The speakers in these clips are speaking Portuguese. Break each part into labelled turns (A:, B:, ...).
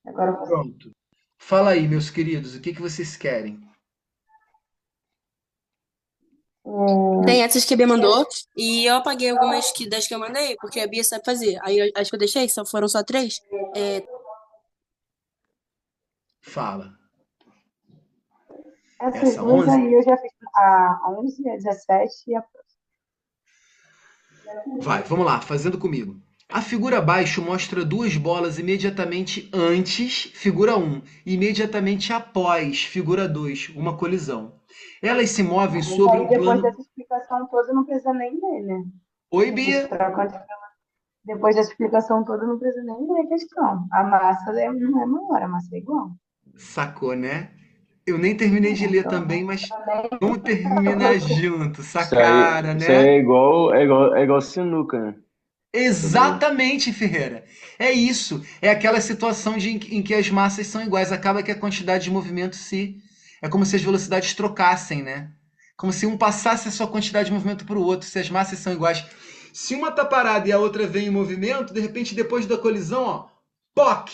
A: Agora você.
B: Pronto. Fala aí, meus queridos, o que que vocês querem?
A: É,
C: Tem essas que a Bia mandou e eu apaguei algumas das que eu mandei, porque a Bia sabe fazer. Aí as que eu deixei, foram só três. É,
B: Fala.
A: essas
B: Essa
A: duas
B: 11?
A: aí eu já fiz a 11, a 17 e a
B: Vai, vamos lá, fazendo comigo. A figura abaixo mostra duas bolas imediatamente antes, figura um, e imediatamente após, figura 2, uma colisão. Elas se movem
A: Mas
B: sobre
A: aí
B: um
A: depois
B: plano.
A: dessa explicação toda não precisa nem ler, né?
B: Oi,
A: A gente
B: Bia?
A: troca depois dessa explicação toda não precisa nem ler a questão. A massa não é maior, a massa é igual.
B: Sacou, né? Eu nem terminei de ler
A: Então,
B: também, mas vamos terminar junto. Sacara,
D: Isso aí
B: né?
D: é igual sinuca, né? Sobre.
B: Exatamente, Ferreira. É isso. É aquela situação em que as massas são iguais. Acaba que a quantidade de movimento se. É como se as velocidades trocassem, né? Como se um passasse a sua quantidade de movimento para o outro, se as massas são iguais. Se uma está parada e a outra vem em movimento, de repente, depois da colisão, ó, POC!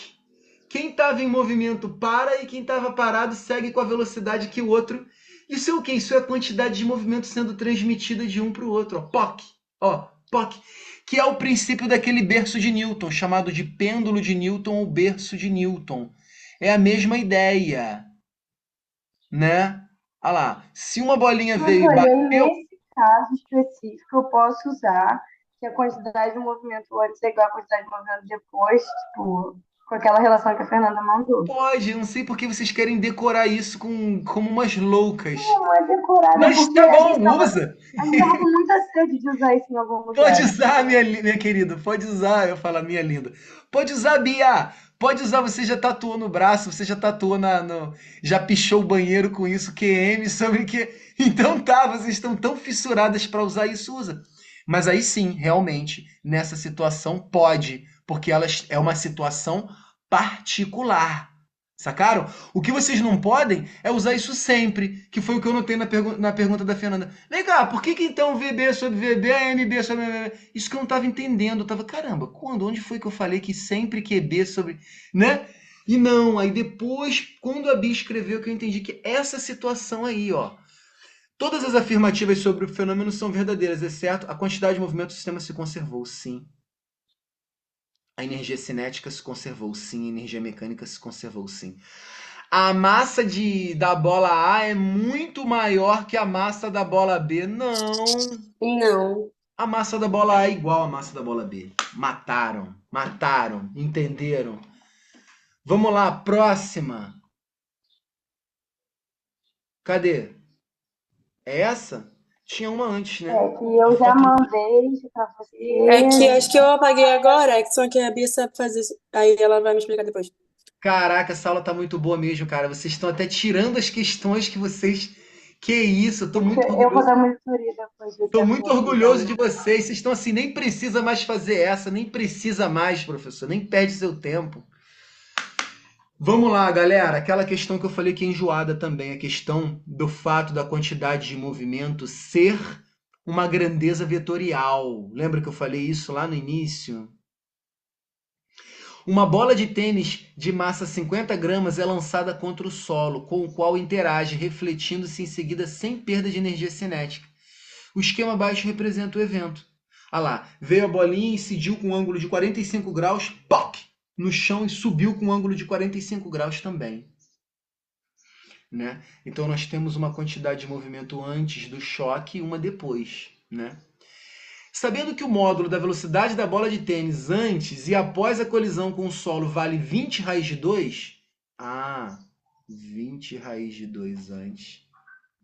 B: Quem estava em movimento para e quem estava parado segue com a velocidade que o outro. Isso é o quê? Isso é a quantidade de movimento sendo transmitida de um para o outro. Ó, POC! Ó, POC! Que é o princípio daquele berço de Newton, chamado de pêndulo de Newton ou berço de Newton. É a mesma ideia, né? Olha lá, se uma bolinha veio e
A: professor, e aí
B: bateu,
A: nesse caso específico eu posso usar que a quantidade de movimento antes é igual à quantidade de movimento depois, tipo, com aquela relação que a Fernanda mandou.
B: pode, eu não sei por que vocês querem decorar isso como umas loucas.
A: Não é decorada
B: Mas
A: porque
B: tá bom, usa.
A: a gente tava com muita sede de usar isso em algum
B: Pode
A: lugar,
B: usar,
A: entendeu?
B: minha querida, pode usar. Eu falo, minha linda. Pode usar, Bia. Pode usar, você já tatuou no braço, você já tatuou já pichou o banheiro com isso, QM, sobre que. Então tá, vocês estão tão fissuradas para usar isso, usa. Mas aí sim, realmente, nessa situação pode, porque ela é uma situação particular. Sacaram? O que vocês não podem é usar isso sempre, que foi o que eu notei na pergunta da Fernanda. Vem cá, por que então VB sobre VB é MB sobre MB? Isso que eu não estava entendendo. Eu tava, caramba, quando? Onde foi que eu falei que sempre QB sobre. Né? E não, aí depois, quando a Bia escreveu, que eu entendi que essa situação aí, ó. Todas as afirmativas sobre o fenômeno são verdadeiras, exceto a quantidade de movimento do sistema se conservou, sim. A energia cinética se conservou, sim. A energia mecânica se conservou, sim. A massa da bola A é muito maior que a massa da bola B. Não.
C: não.
B: A massa da bola A é igual à massa da bola B. Mataram. Mataram. Entenderam? Vamos lá, próxima. Cadê? É essa? Tinha uma antes, né?
A: É, que
B: A
A: eu já
B: foto do.
A: mandei para
C: É que
A: você.
C: as que eu apaguei agora é que são que a Bia sabe fazer. Aí ela vai me explicar depois.
B: Caraca, essa aula tá muito boa mesmo, cara. Vocês estão até tirando as questões que vocês. Que isso, eu tô muito
A: Eu vou
B: orgulhoso.
A: dar monitoria depois, ver se
B: Tô
A: a
B: muito
A: minha filha
B: orgulhoso de
A: também.
B: vocês. Vocês estão assim, nem precisa mais fazer essa, nem precisa mais, professor, nem perde seu tempo. Vamos lá, galera. Aquela questão que eu falei que é enjoada também, a questão do fato da quantidade de movimento ser uma grandeza vetorial. Lembra que eu falei isso lá no início? Uma bola de tênis de massa 50 gramas é lançada contra o solo, com o qual interage, refletindo-se em seguida sem perda de energia cinética. O esquema abaixo representa o evento. Ah lá, veio a bolinha, incidiu com um ângulo de 45 graus, POC! No chão e subiu com um ângulo de 45 graus também. Né? Então nós temos uma quantidade de movimento antes do choque e uma depois. Né? Sabendo que o módulo da velocidade da bola de tênis antes e após a colisão com o solo vale 20 raiz de 2, 20 raiz de 2 antes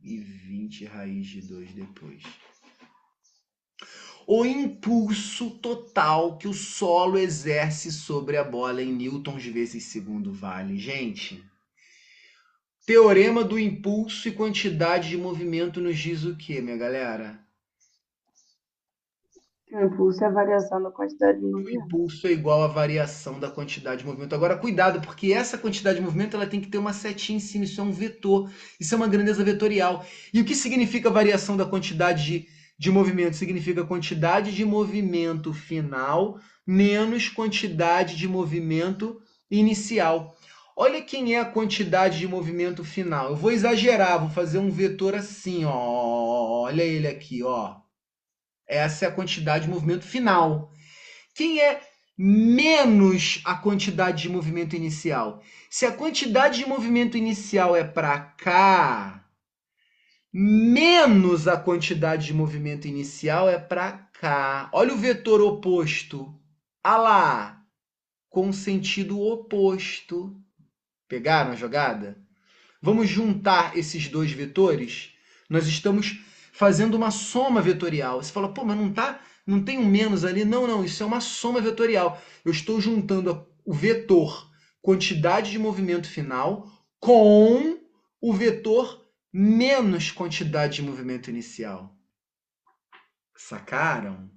B: e 20 raiz de 2 depois. O impulso total que o solo exerce sobre a bola em newtons vezes segundo vale. Gente, teorema do impulso e quantidade de movimento nos diz o quê, minha galera?
A: O impulso é a variação da quantidade de
B: O
A: movimento.
B: impulso é igual à variação da quantidade de movimento. Agora, cuidado, porque essa quantidade de movimento ela tem que ter uma setinha em cima. Isso é um vetor. Isso é uma grandeza vetorial. E o que significa variação da quantidade de movimento? Significa quantidade de movimento final menos quantidade de movimento inicial. Olha quem é a quantidade de movimento final. Eu vou exagerar, vou fazer um vetor assim, ó. Olha ele aqui, ó. Essa é a quantidade de movimento final. Quem é menos a quantidade de movimento inicial? Se a quantidade de movimento inicial é para cá, menos a quantidade de movimento inicial é para cá. Olha o vetor oposto. Ah lá, com sentido oposto. Pegaram a jogada? Vamos juntar esses dois vetores? Nós estamos fazendo uma soma vetorial. Você fala, pô, mas não tem um menos ali? Não, não, isso é uma soma vetorial. Eu estou juntando o vetor quantidade de movimento final com o vetor menos quantidade de movimento inicial. Sacaram?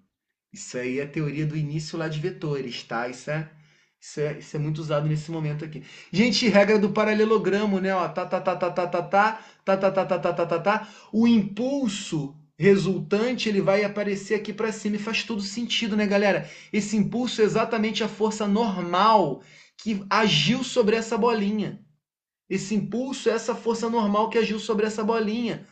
B: Isso aí é a teoria do início lá de vetores, tá? Isso é muito usado nesse momento aqui. Gente, regra do paralelogramo, né? Ó, tá, tá, tá, tá, tá, tá, tá, tá, tá, tá, tá, tá, tá, tá, tá. O impulso resultante, ele vai aparecer aqui para cima e faz todo sentido, né, galera? Esse impulso é exatamente a força normal que agiu sobre essa bolinha. Esse impulso é essa força normal que agiu sobre essa bolinha.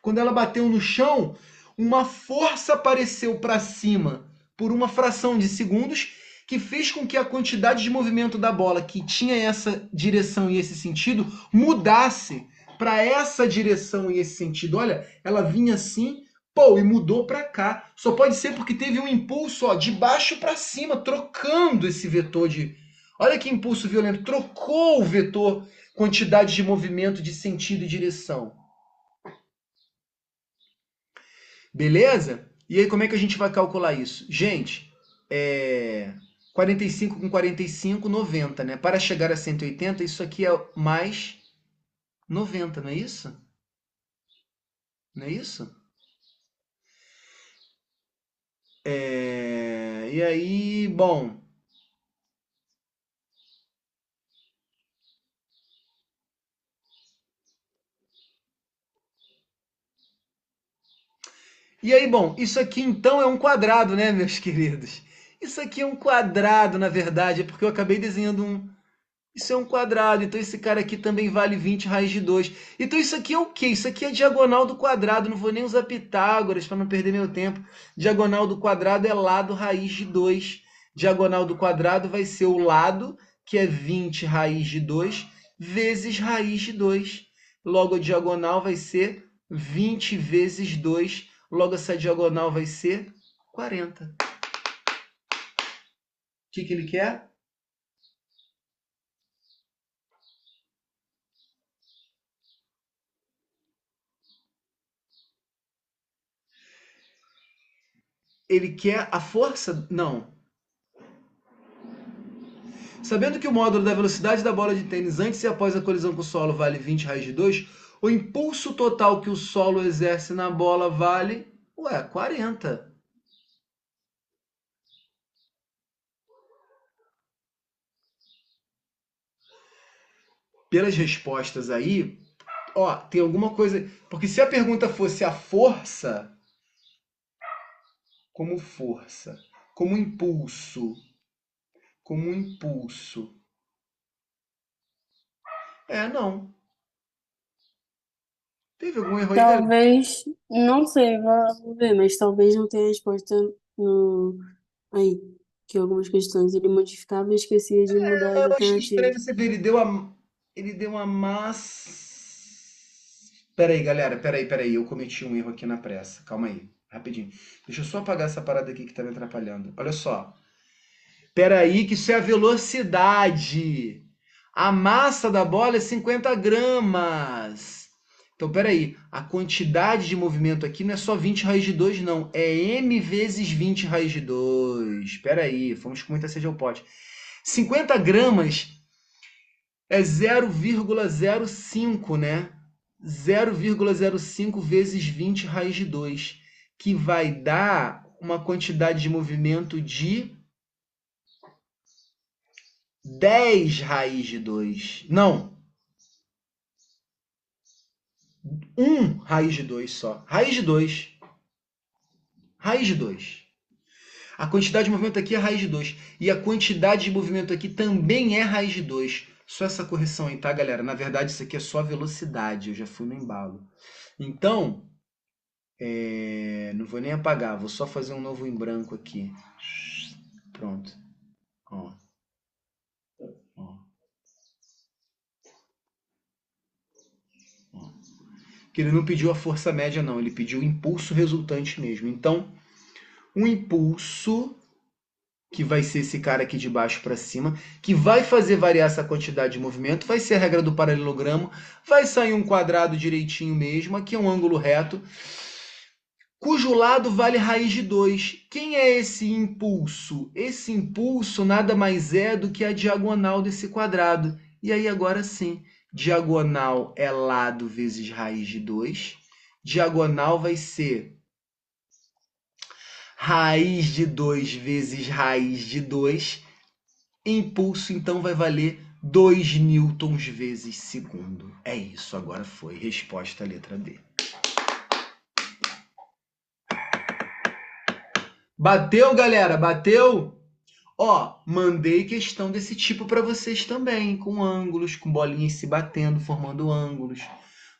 B: Quando ela bateu no chão, uma força apareceu para cima por uma fração de segundos que fez com que a quantidade de movimento da bola que tinha essa direção e esse sentido mudasse para essa direção e esse sentido. Olha, ela vinha assim, pô, e mudou para cá. Só pode ser porque teve um impulso, ó, de baixo para cima, trocando esse vetor de... Olha que impulso violento, trocou o vetor, quantidade de movimento, de sentido e direção. Beleza? E aí, como é que a gente vai calcular isso? Gente, 45 com 45, 90, né? Para chegar a 180, isso aqui é mais 90, não é isso? Não é isso? E aí, bom... E aí, bom, isso aqui então é um quadrado, né, meus queridos? Isso aqui é um quadrado, na verdade, é porque eu acabei desenhando um... Isso é um quadrado, então esse cara aqui também vale 20 raiz de 2. Então isso aqui é o quê? Isso aqui é diagonal do quadrado, não vou nem usar Pitágoras para não perder meu tempo. Diagonal do quadrado é lado raiz de 2. Diagonal do quadrado vai ser o lado, que é 20 raiz de 2, vezes raiz de 2. Logo a diagonal vai ser 20 vezes 2. Logo essa diagonal vai ser 40. O que ele quer? Ele quer a força? Não. Sabendo que o módulo da velocidade da bola de tênis antes e após a colisão com o solo vale 20 raiz de 2, o impulso total que o solo exerce na bola vale, 40. Pelas respostas aí, ó, tem alguma coisa... Porque se a pergunta fosse a força, como força, como impulso, como impulso... Não. Teve algum erro aí, galera?
C: Talvez, não sei, vou ver, mas talvez não tenha resposta no, aí, que algumas questões ele modificava e esquecia de mudar as
B: Eu achei estranho
C: alternativas.
B: você ver, ele deu uma massa... Peraí, galera, peraí, eu cometi um erro aqui na pressa. Calma aí, rapidinho. Deixa eu só apagar essa parada aqui que tá me atrapalhando. Olha só. Peraí, que isso é a velocidade. A massa da bola é 50 gramas. Então, peraí, a quantidade de movimento aqui não é só 20 raiz de 2, não. É m vezes 20 raiz de 2. Peraí, vamos com muita sede ao pote. 50 gramas é 0,05, né? 0,05 vezes 20 raiz de 2, que vai dar uma quantidade de movimento de 10 raiz de 2. Não, 1 raiz de 2 só. Raiz de 2. Raiz de 2. A quantidade de movimento aqui é raiz de 2. E a quantidade de movimento aqui também é raiz de 2. Só essa correção aí, tá, galera? Na verdade, isso aqui é só velocidade. Eu já fui no embalo. Então, não vou nem apagar. Vou só fazer um novo em branco aqui. Pronto. Ó. Ó. Ó. Que ele não pediu a força média, não. Ele pediu o impulso resultante mesmo. Então, um impulso, que vai ser esse cara aqui de baixo para cima, que vai fazer variar essa quantidade de movimento, vai ser a regra do paralelogramo, vai sair um quadrado direitinho mesmo, aqui é um ângulo reto, cujo lado vale raiz de 2. Quem é esse impulso? Esse impulso nada mais é do que a diagonal desse quadrado. E aí agora sim, diagonal é lado vezes raiz de 2. Diagonal vai ser raiz de 2 vezes raiz de 2. Impulso, então, vai valer 2 newtons vezes segundo. É isso, agora foi. Resposta letra B. Bateu, galera? Bateu? Ó, mandei questão desse tipo para vocês também, com ângulos, com bolinhas se batendo, formando ângulos,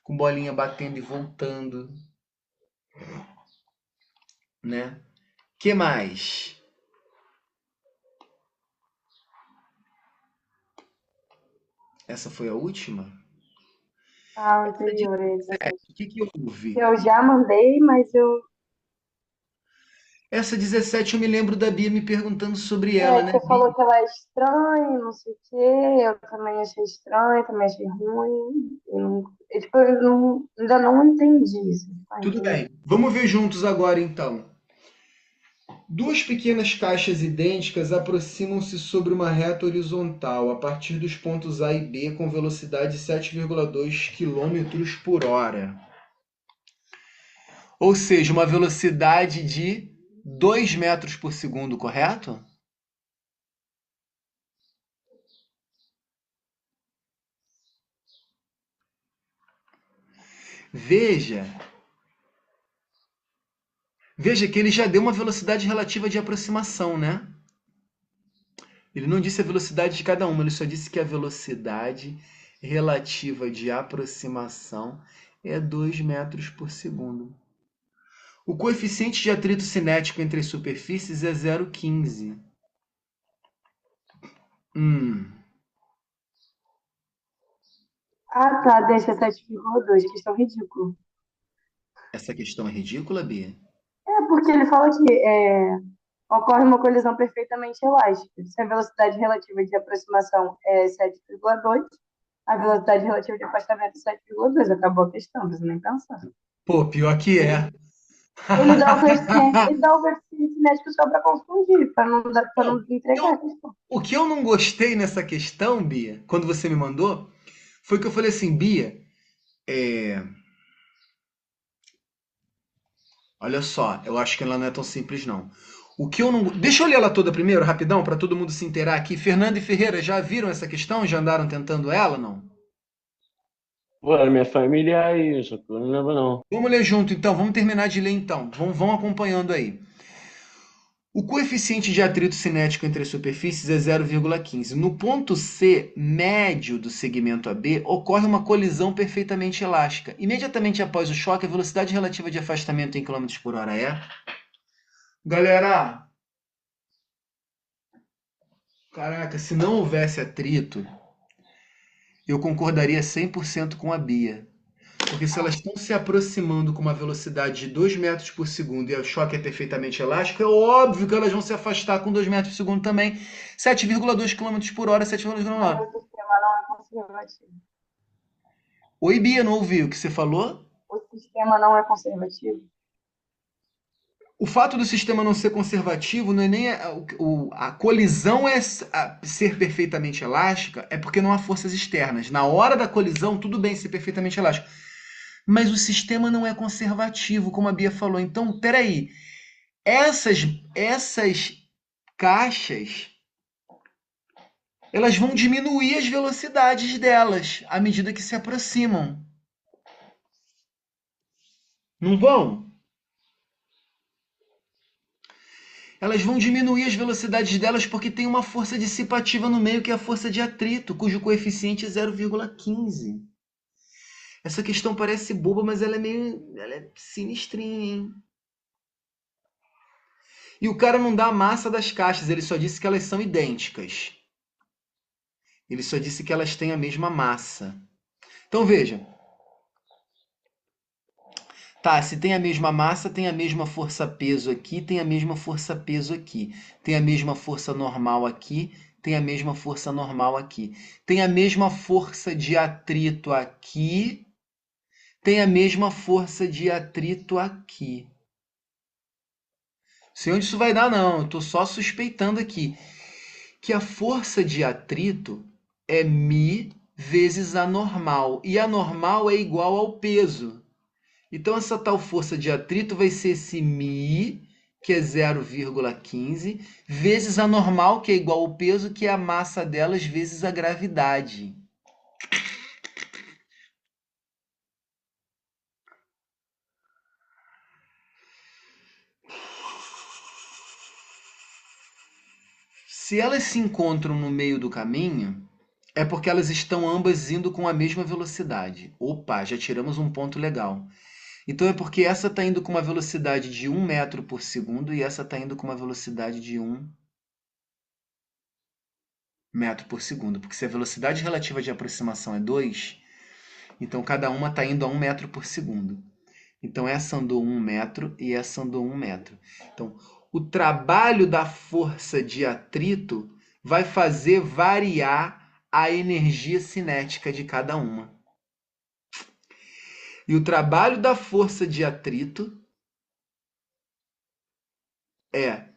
B: com bolinha batendo e voltando, né? Que mais? Essa foi a última?
A: A anterior,
B: O que que houve?
A: eu já mandei, mas
B: Essa 17 eu me lembro da Bia me perguntando sobre ela, né,
A: você
B: Bia?
A: falou que ela é estranha, não sei o quê. Eu também achei estranho, também achei ruim. Ainda não entendi isso. Tá
B: Tudo
A: entendendo?
B: bem. Vamos ver juntos agora, então. Duas pequenas caixas idênticas aproximam-se sobre uma reta horizontal a partir dos pontos A e B com velocidade de 7,2 km por hora. Ou seja, uma velocidade de 2 metros por segundo, correto? Veja que ele já deu uma velocidade relativa de aproximação, né? Ele não disse a velocidade de cada uma, ele só disse que a velocidade relativa de aproximação é 2 metros por segundo. O coeficiente de atrito cinético entre as superfícies é 0,15. Hum,
A: Ah, tá, deixa 7,2, questão ridícula.
B: essa questão é ridícula, Bia?
A: É porque ele fala que ocorre uma colisão perfeitamente elástica. Se a velocidade relativa de aproximação é 7,2, a velocidade relativa de afastamento é 7,2. Acabou a questão, não precisa nem pensar.
B: Pô, pior que é.
A: Ele dá o coeficiente cinético só para confundir, para não entregar a questão.
B: O que eu não gostei nessa questão, Bia, quando você me mandou, foi que eu falei assim, Bia, olha só, eu acho que ela não é tão simples, não. O que eu não. Deixa eu ler ela toda primeiro, rapidão, para todo mundo se inteirar aqui. Fernando e Ferreira, já viram essa questão? Já andaram tentando ela, não?
D: Pô, na minha família é isso, eu não lembro não.
B: Vamos ler junto, então. Vamos terminar de ler, então. Vão acompanhando aí. O coeficiente de atrito cinético entre as superfícies é 0,15. No ponto C, médio do segmento AB, ocorre uma colisão perfeitamente elástica. Imediatamente após o choque, a velocidade relativa de afastamento em km por hora é... Galera, caraca, se não houvesse atrito, eu concordaria 100% com a Bia. Porque se elas estão se aproximando com uma velocidade de 2 metros por segundo e o choque é perfeitamente elástico, é óbvio que elas vão se afastar com 2 metros por segundo também. 7,2 km por hora, 7,2 km por
A: Mas
B: hora.
A: o sistema não é conservativo.
B: Oi, Bia, não ouviu o que você falou?
A: O sistema não é conservativo.
B: O fato do sistema não ser conservativo não é nem a colisão ser perfeitamente elástica, é porque não há forças externas. Na hora da colisão, tudo bem ser perfeitamente elástico. Mas o sistema não é conservativo, como a Bia falou. Então, peraí. Essas caixas, elas vão diminuir as velocidades delas à medida que se aproximam. Não vão? Elas vão diminuir as velocidades delas porque tem uma força dissipativa no meio, que é a força de atrito, cujo coeficiente é 0,15. Essa questão parece boba, mas ela é sinistrinha, hein? E o cara não dá a massa das caixas, ele só disse que elas são idênticas. Ele só disse que elas têm a mesma massa. Então veja, tá, se tem a mesma massa, tem a mesma força-peso aqui, tem a mesma força-peso aqui. Tem a mesma força normal aqui, tem a mesma força normal aqui. Tem a mesma força de atrito aqui, tem a mesma força de atrito aqui. Sei onde isso vai dar, não. Eu tô só suspeitando aqui que a força de atrito é μ vezes a normal. E a normal é igual ao peso. Então, essa tal força de atrito vai ser esse μ, que é 0,15, vezes a normal, que é igual ao peso, que é a massa delas, vezes a gravidade. Se elas se encontram no meio do caminho, é porque elas estão ambas indo com a mesma velocidade. Opa, já tiramos um ponto legal. Então é porque essa está indo com uma velocidade de 1 metro por segundo e essa está indo com uma velocidade de 1 metro por segundo. Porque se a velocidade relativa de aproximação é 2, então cada uma está indo a 1 metro por segundo. Então essa andou 1 metro e essa andou 1 metro. Então o trabalho da força de atrito vai fazer variar a energia cinética de cada uma. E o trabalho da força de atrito é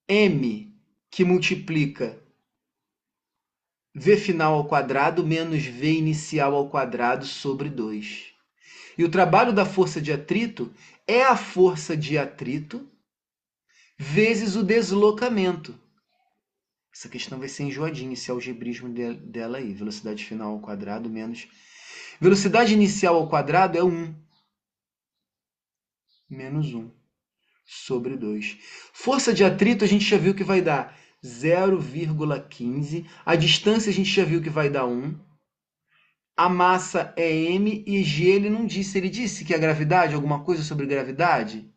B: m, que multiplica v final ao quadrado menos v inicial ao quadrado sobre 2. E o trabalho da força de atrito é a força de atrito vezes o deslocamento. Essa questão vai ser enjoadinha, esse algebrismo dela aí. Velocidade final ao quadrado menos... Velocidade inicial ao quadrado é 1. Menos 1 sobre 2. Força de atrito a gente já viu que vai dar 0,15. A distância a gente já viu que vai dar 1. A massa é m e g ele não disse. Ele disse que a gravidade, alguma coisa sobre gravidade?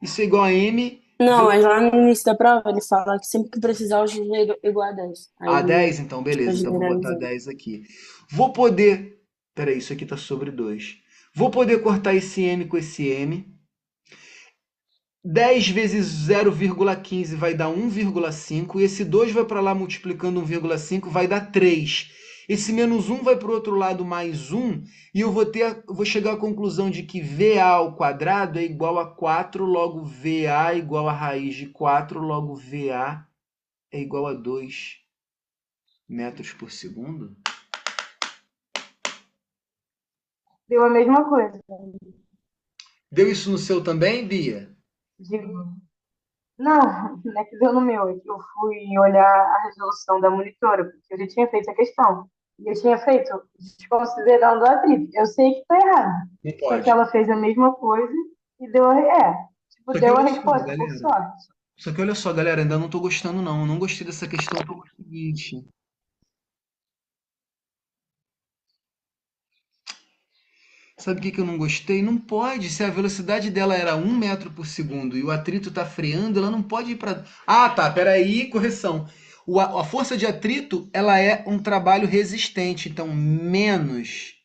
B: Isso é igual a m
C: Não, mas lá no início da prova ele fala que sempre que precisar o g é igual a 10. Aí
B: a
C: ele
B: 10, então
C: fica
B: beleza. Então vou botar
C: generalizando.
B: 10 aqui. Vou poder... Peraí, isso aqui está sobre 2. Vou poder cortar esse m com esse m. 10 vezes 0,15 vai dar 1,5. E esse 2 vai para lá multiplicando 1,5, vai dar 3. Esse menos 1 vai para o outro lado mais 1. E eu vou chegar à conclusão de que VA ao quadrado é igual a 4, logo VA é igual a raiz de 4, logo VA é igual a 2 metros por segundo.
A: Deu a mesma coisa.
B: Deu isso no seu também, Bia?
A: Digo, não, não é que deu no meu, é que eu fui olhar a resolução da monitora, porque eu já tinha feito a questão. E eu tinha feito desconsiderando o atrito. Eu sei que tá errado.
B: Não
A: Só que
B: pode.
A: ela fez a mesma coisa e deu tipo,
B: Só que
A: deu a
B: olha só,
A: resposta, por
B: galera.
A: sorte.
B: Só que olha só, galera, ainda não estou gostando não. Eu não gostei dessa questão pelo seguinte. Sabe o que que eu não gostei? Não pode. Se a velocidade dela era 1 metro por segundo e o atrito está freando, ela não pode ir para... Ah, tá. Peraí, correção. A força de atrito, ela é um trabalho resistente. Então, menos.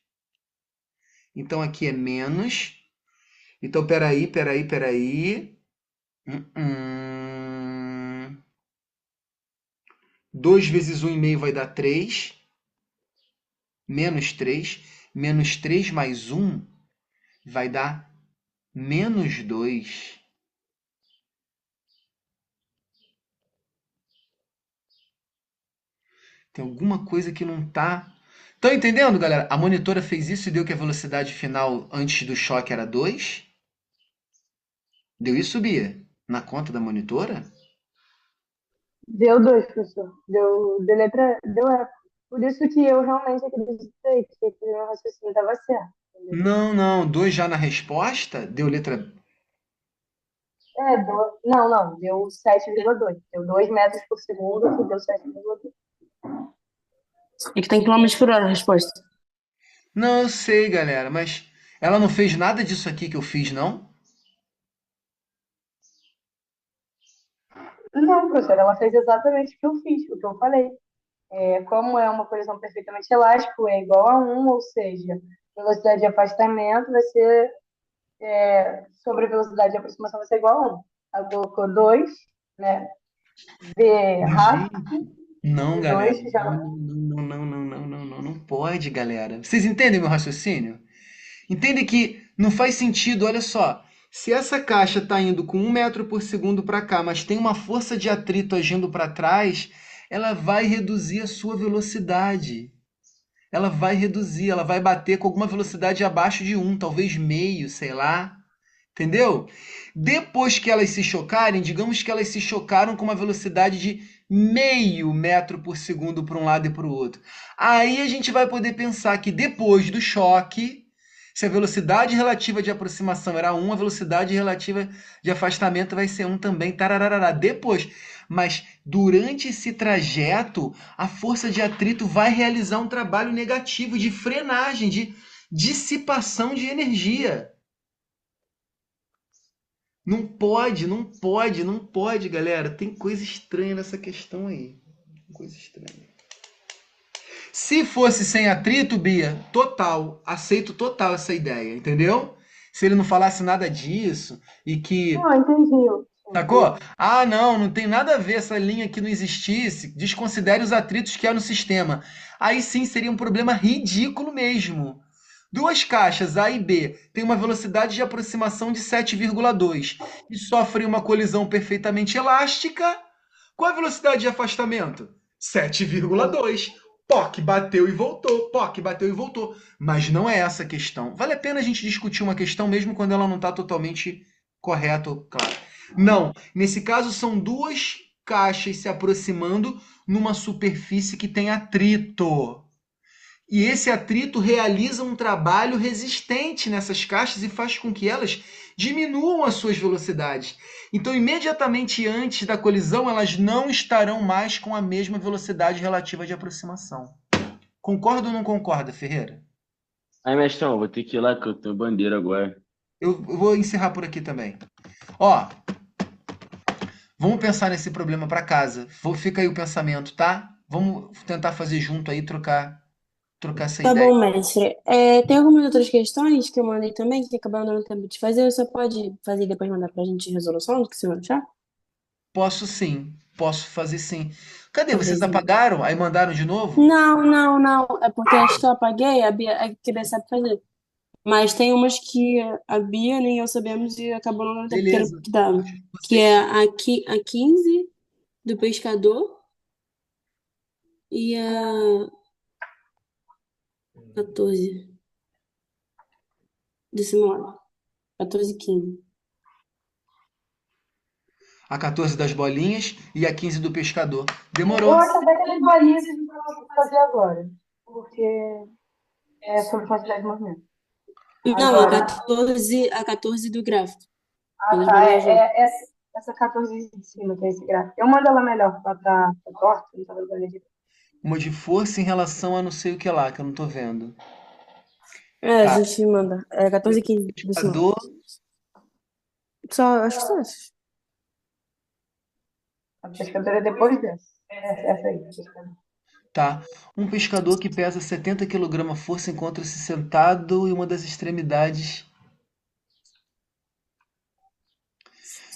B: Então, aqui é menos. Então, peraí. 2 vezes 1,5 vai dar 3. Menos 3. Menos 3 mais 1 vai dar menos 2. Tem alguma coisa que não tá. Estão entendendo, galera? A monitora fez isso e deu que a velocidade final antes do choque era 2. Deu isso, Bia? Na conta da monitora?
A: Deu dois, professor. Deu letra, deu Por isso que eu realmente acreditei que aquele meu raciocínio estava certo.
B: Não, não. 2 já na resposta? Deu letra.
A: Não, não, deu 7,2. Deu 2 metros por segundo, que deu 7,2.
C: É que tá em quilômetros por hora a resposta.
B: Não, eu sei, galera, mas ela não fez nada disso aqui que eu fiz, não?
A: Não, professora, ela fez exatamente o que eu fiz, o que eu falei. Como é uma colisão perfeitamente elástica, é igual a 1, ou seja, velocidade de afastamento vai ser sobre a velocidade de aproximação vai ser igual a 1. Ela colocou 2, né? V
B: Mas,
A: rápido,
B: gente, não,
A: v
B: galera.
A: 2 já
B: Não, não, não, não, não, não, não, não pode, galera. Vocês entendem meu raciocínio? Entende que não faz sentido, olha só. Se essa caixa está indo com 1 metro por segundo para cá, mas tem uma força de atrito agindo para trás, ela vai reduzir a sua velocidade. Ela vai reduzir, ela vai bater com alguma velocidade abaixo de 1, talvez meio, sei lá. Entendeu? Depois que elas se chocarem, digamos que elas se chocaram com uma velocidade de 0,5 metro por segundo para um lado e para o outro. Aí a gente vai poder pensar que depois do choque, se a velocidade relativa de aproximação era 1, a velocidade relativa de afastamento vai ser 1 também. Tarararará. Depois. Mas durante esse trajeto, a força de atrito vai realizar um trabalho negativo de frenagem, de dissipação de energia. Não pode, não pode, não pode, galera. Tem coisa estranha nessa questão aí. Coisa estranha. Se fosse sem atrito, Bia, total, aceito total essa ideia, entendeu? Se ele não falasse nada disso e que,
A: não, entendi.
B: sacou? Ah, não, não tem nada a ver essa linha que não existisse, desconsidere os atritos que há no sistema. Aí sim seria um problema ridículo mesmo. Duas caixas A e B têm uma velocidade de aproximação de 7,2 e sofrem uma colisão perfeitamente elástica. Qual a velocidade de afastamento? 7,2. POC bateu e voltou, POC bateu e voltou. Mas não é essa a questão. Vale a pena a gente discutir uma questão mesmo quando ela não está totalmente correta ou clara. Não, nesse caso são duas caixas se aproximando numa superfície que tem atrito. E esse atrito realiza um trabalho resistente nessas caixas e faz com que elas diminuam as suas velocidades. Então, imediatamente antes da colisão, elas não estarão mais com a mesma velocidade relativa de aproximação. Concorda ou não concorda, Ferreira?
D: Aí, mestrão, vou ter que ir lá que eu tenho bandeira agora.
B: Eu vou encerrar por aqui também. Ó, vamos pensar nesse problema para casa. Fica aí o pensamento, tá? Vamos tentar fazer junto aí, trocar essa
C: Tá
B: ideia.
C: bom, mestre. Tem algumas outras questões que eu mandei também, que acabaram dando tempo de fazer. Você pode fazer e depois mandar pra gente resolução do que você achar?
B: Posso sim, posso fazer sim. Cadê? Vocês
C: Beleza.
B: apagaram? Aí mandaram de novo?
C: Não, não, não. É porque as que eu apaguei, a Bia sabe fazer. Mas tem umas que a Bia nem eu sabemos e acabou não dando tempo que era
B: Beleza.
C: que dava. Que
B: Vocês.
C: é a 15 do pescador e a 14 do simulado. 14 e 15.
B: A 14 das bolinhas e a 15 do pescador.
A: Eu
B: Demorou.
A: acho até que as bolinhas a gente vai fazer agora, porque é sobre quantidade de movimento.
C: Não,
A: Agora,
C: a 14 do gráfico.
A: ah
C: Pelas
A: tá,
C: bolinhas juntas.
A: essa 14 de cima, que é esse gráfico. Eu mando ela melhor pra torta, não tá vendo direito.
B: Uma de força em relação a não sei o que lá, que eu não tô vendo.
C: A
B: Tá.
C: gente manda. É 14 e 15 do simulado.
B: Pescador.
C: Só, acho que só essas.
A: A pescadora é depois dessa. Essa aí, pescadora.
B: Tá. Um pescador que pesa 70 kg força encontra-se sentado em uma das extremidades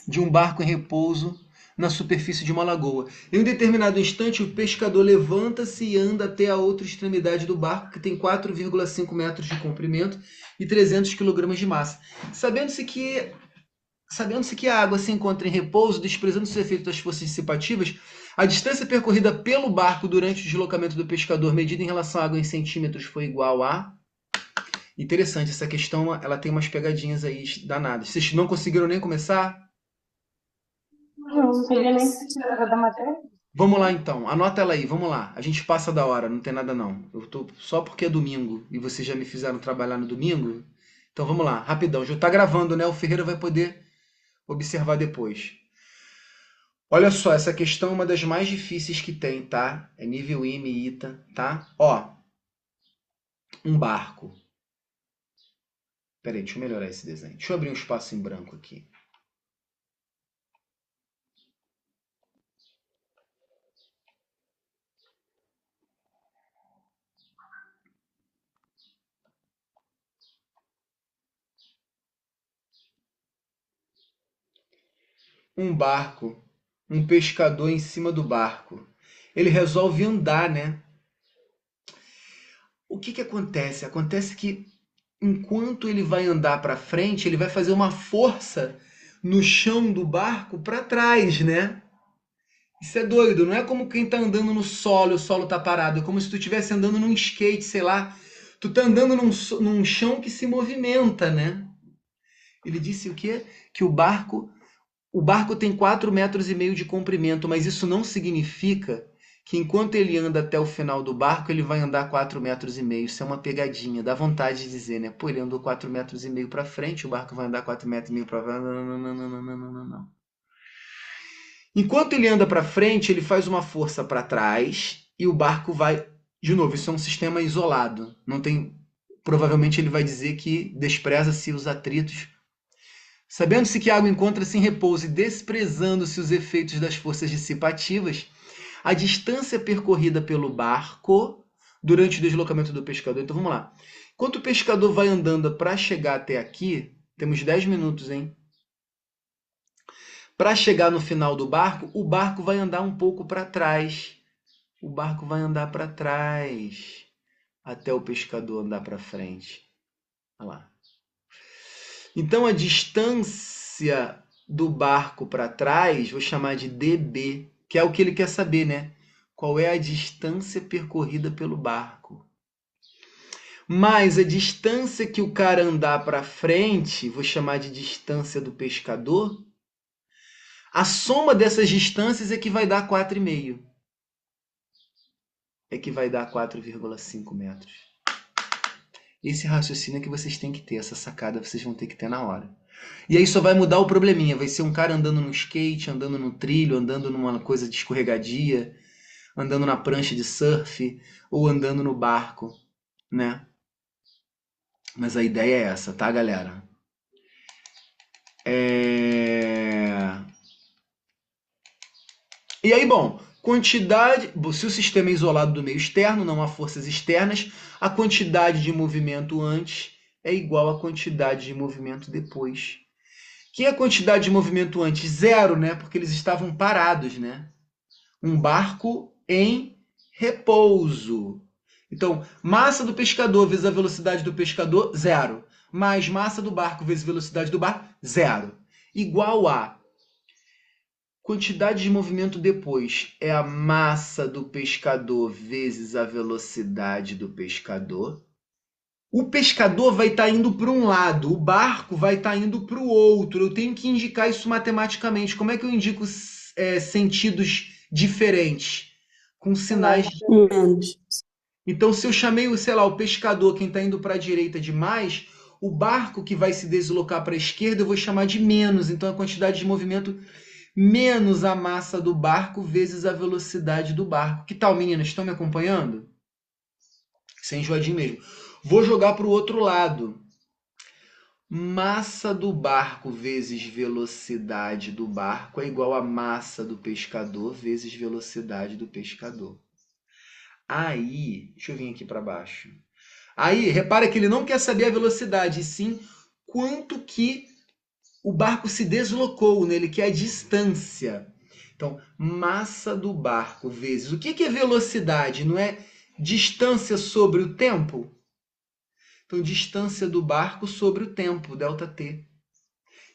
B: de um barco em repouso na superfície de uma lagoa. Em um determinado instante, o pescador levanta-se e anda até a outra extremidade do barco, que tem 4,5 metros de comprimento e 300 kg de massa. Sabendo-se que a água se encontra em repouso, desprezando os efeitos das forças dissipativas, a distância percorrida pelo barco durante o deslocamento do pescador, medida em relação à água em centímetros, foi igual a... Interessante, essa questão ela tem umas pegadinhas aí danadas. Vocês não conseguiram nem começar?
A: Não, não sabia nem que era da matéria.
B: Vamos lá então, anota ela aí, vamos lá. A gente passa da hora, não tem nada não. Eu tô só porque é domingo e vocês já me fizeram trabalhar no domingo. Então vamos lá, rapidão. Já tá gravando, né? O Ferreira vai poder observar depois. Olha só, essa questão é uma das mais difíceis que tem, tá? É nível IME e ITA, tá? Ó, um barco. Peraí, deixa eu melhorar esse desenho. Deixa eu abrir um espaço em branco aqui. Um barco, um pescador em cima do barco. Ele resolve andar, né? O que que acontece? Acontece que enquanto ele vai andar para frente, ele vai fazer uma força no chão do barco para trás, né? Isso é doido, não é como quem tá andando no solo e o solo tá parado, é como se tu estivesse andando num skate, sei lá. Tu tá andando num chão que se movimenta, né? Ele disse o quê? Que o barco tem 4,5 metros de comprimento, mas isso não significa que enquanto ele anda até o final do barco, ele vai andar 4,5 metros. Isso é uma pegadinha, dá vontade de dizer, né? Pô, ele andou 4,5 metros para frente, o barco vai andar 4,5 metros para frente. Não, não, não, não, não, não, não, não, não. Enquanto ele anda para frente, ele faz uma força para trás e o barco vai. De novo, isso é um sistema isolado. Não tem. Provavelmente ele vai dizer que despreza-se os atritos. Sabendo-se que a água encontra-se em repouso e desprezando-se os efeitos das forças dissipativas, a distância percorrida pelo barco durante o deslocamento do pescador. Então vamos lá. Enquanto o pescador vai andando para chegar até aqui, temos 10 minutos, hein? Para chegar no final do barco, o barco vai andar um pouco para trás. O barco vai andar para trás até o pescador andar para frente. Olha lá. Então a distância do barco para trás, vou chamar de dB, que é o que ele quer saber, né? Qual é a distância percorrida pelo barco? Mais a distância que o cara andar para frente, vou chamar de distância do pescador. A soma dessas distâncias é que vai dar 4,5. É que vai dar 4,5 metros. Esse raciocínio é que vocês têm que ter, essa sacada vocês vão ter que ter na hora. E aí só vai mudar o probleminha, vai ser um cara andando no skate, andando no trilho, andando numa coisa de escorregadia, andando na prancha de surf ou andando no barco, né? Mas a ideia é essa, tá, galera? E aí, bom, quantidade, se o sistema é isolado do meio externo, não há forças externas, a quantidade de movimento antes é igual à quantidade de movimento depois. Que é a quantidade de movimento antes? Zero, né? Porque eles estavam parados, né? Um barco em repouso. Então, massa do pescador vezes a velocidade do pescador, zero. Mais massa do barco vezes velocidade do barco, zero. Igual a quantidade de movimento depois é a massa do pescador vezes a velocidade do pescador. O pescador vai estar indo para um lado, o barco vai estar indo para o outro. Eu tenho que indicar isso matematicamente. Como é que eu indico sentidos diferentes? Com sinais.
C: Menos.
B: Então, se eu chamei, sei lá, o pescador, quem está indo para a direita de mais, o barco que vai se deslocar para a esquerda, eu vou chamar de menos. Então, a quantidade de movimento menos a massa do barco vezes a velocidade do barco. Que tal, meninas? Estão me acompanhando? Sem enjoadinho mesmo. Vou jogar para o outro lado. Massa do barco vezes velocidade do barco é igual a massa do pescador vezes velocidade do pescador. Aí, deixa eu vir aqui para baixo. Aí, repara que ele não quer saber a velocidade, e sim quanto que o barco se deslocou, né? Ele quer a distância. Então, massa do barco vezes... O que é velocidade? Não é distância sobre o tempo? Então, distância do barco sobre o tempo, ΔT.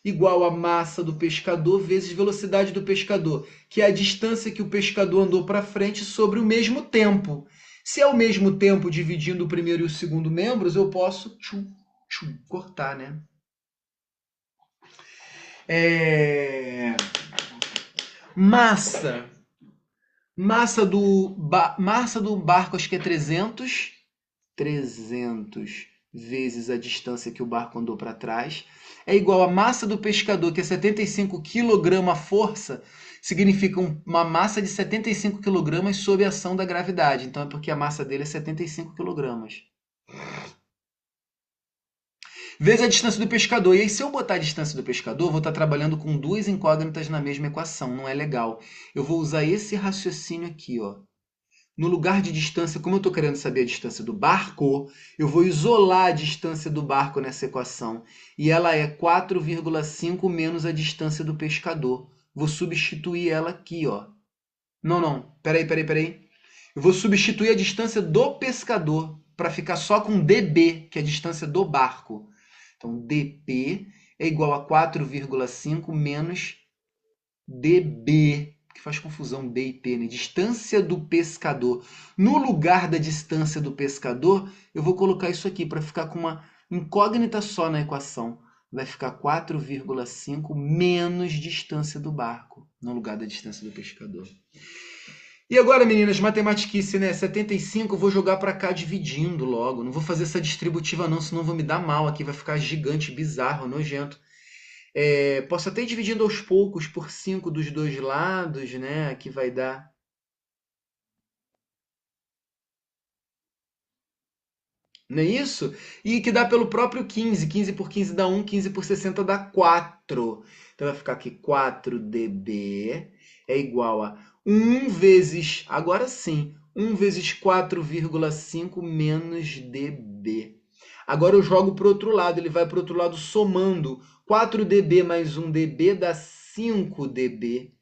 B: Igual a massa do pescador vezes velocidade do pescador, que é a distância que o pescador andou para frente sobre o mesmo tempo. Se é o mesmo tempo dividindo o primeiro e o segundo membros, eu posso cortar, né? Massa Massa do barco, acho que é 300. 300 vezes a distância que o barco andou para trás é igual a massa do pescador, que é 75 kg força, significa uma massa de 75 kg sob a ação da gravidade. Então é porque a massa dele é 75 kg. Vezes a distância do pescador. E aí, se eu botar a distância do pescador, eu vou estar trabalhando com duas incógnitas na mesma equação. Não é legal. Eu vou usar esse raciocínio aqui, ó. No lugar de distância, como eu estou querendo saber a distância do barco, eu vou isolar a distância do barco nessa equação. E ela é 4,5 menos a distância do pescador. Vou substituir ela aqui, ó. Não. Peraí. Eu vou substituir a distância do pescador para ficar só com dB, que é a distância do barco. Então, dP é igual a 4,5 menos dB, que faz confusão D e P, né? Distância do pescador. No lugar da distância do pescador, eu vou colocar isso aqui para ficar com uma incógnita só na equação. Vai ficar 4,5 menos distância do barco, no lugar da distância do pescador. E agora, meninas, matematiquice, né? 75 eu vou jogar para cá dividindo logo. Não vou fazer essa distributiva não, senão vou me dar mal aqui, vai ficar gigante, bizarro, nojento. Posso até ir dividindo aos poucos por 5 dos dois lados, né? Aqui vai dar. Não é isso? E que dá pelo próprio 15. 15 por 15 dá 1, 15 por 60 dá 4. Então vai ficar aqui 4dB é igual a 1 vezes, agora sim, 1 vezes 4,5 menos dB. Agora eu jogo para o outro lado, ele vai para o outro lado somando. 4dB mais 1dB dá 5dB.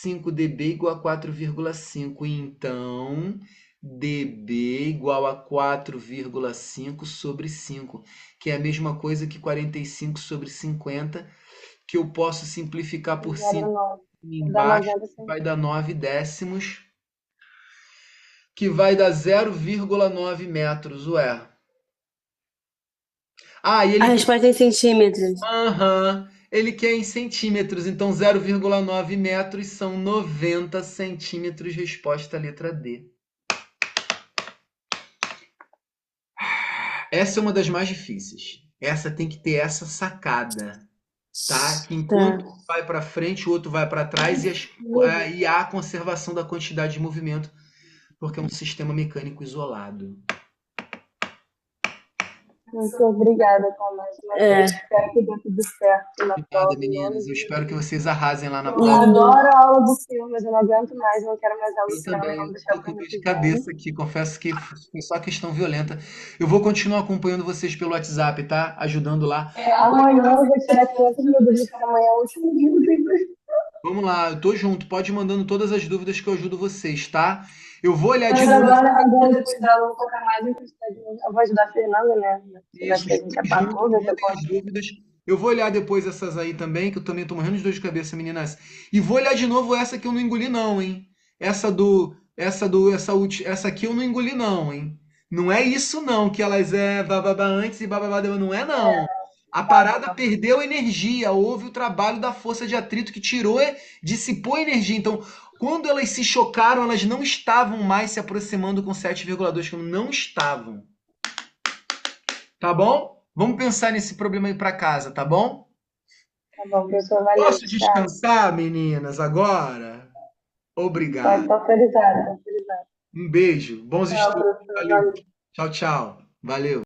B: 5dB igual a 4,5. Então, dB igual a 4,5 sobre 5, que é a mesma coisa que 45 sobre 50, que eu posso simplificar por 5
A: Dá
B: embaixo,
A: 90
B: vai dar 9 décimos, que vai dar 0,9 metros, ué. E
C: A
B: ele quer...
C: resposta é em centímetros.
B: Ele quer em centímetros, então 0,9 metros são 90 centímetros, resposta letra D. Essa é uma das mais difíceis. Essa tem que ter essa sacada, tá? Que enquanto um vai para frente, o outro vai para trás e há a conservação da quantidade de movimento, porque é um sistema mecânico isolado.
A: Muito obrigada, mais uma vez. Espero que dê tudo certo na
B: De
A: prova.
B: nada, meninas. Eu espero que vocês arrasem lá na
A: Eu
B: prova.
A: adoro a aula do filme, mas eu não aguento mais, não quero mais aula
B: Eu
A: do filme,
B: também.
A: vamos
B: Eu
A: deixar
B: tô
A: para
B: com dor
A: ano
B: de
A: que vem.
B: cabeça aqui. Confesso que foi só questão violenta. Eu vou continuar acompanhando vocês pelo WhatsApp, tá? Ajudando lá.
A: Amanhã eu vou tirar 500 mil dúvidas, porque amanhã é o último dia do livro.
B: Vamos lá, eu tô junto. Pode ir mandando todas as dúvidas que eu ajudo vocês, tá? Eu vou olhar de
A: Mas
B: novo.
A: agora depois da aula, eu vou focar mais em quantidade. Eu vou ajudar a Fernanda, né? Já
B: Isso,
A: que a gente
B: estude junto,
A: apagou, ver se eu
B: mandem as
A: consigo.
B: dúvidas. Eu vou olhar depois essas aí também, que eu também tô morrendo de dor de cabeça, meninas. E vou olhar de novo essa que eu não engoli, não, hein? Essa aqui eu não engoli, não, hein? Não é isso, não, que elas é bababá antes e bababá depois. Não é, não. A parada perdeu energia. Houve o trabalho da força de atrito que tirou, dissipou energia. Então, quando elas se chocaram, elas não estavam mais se aproximando com 7,2, como não estavam. Tá bom? Vamos pensar nesse problema aí para casa, tá bom?
A: Tá bom, professor, valeu.
B: Posso
A: Tchau.
B: descansar, meninas, agora?
A: Pode
B: Obrigado.
A: estar autorizado, autorizado.
B: Um beijo. Bons
A: Tchau,
B: estudos.
A: professor,
B: Valeu.
A: valeu.
B: Tchau, tchau. Valeu.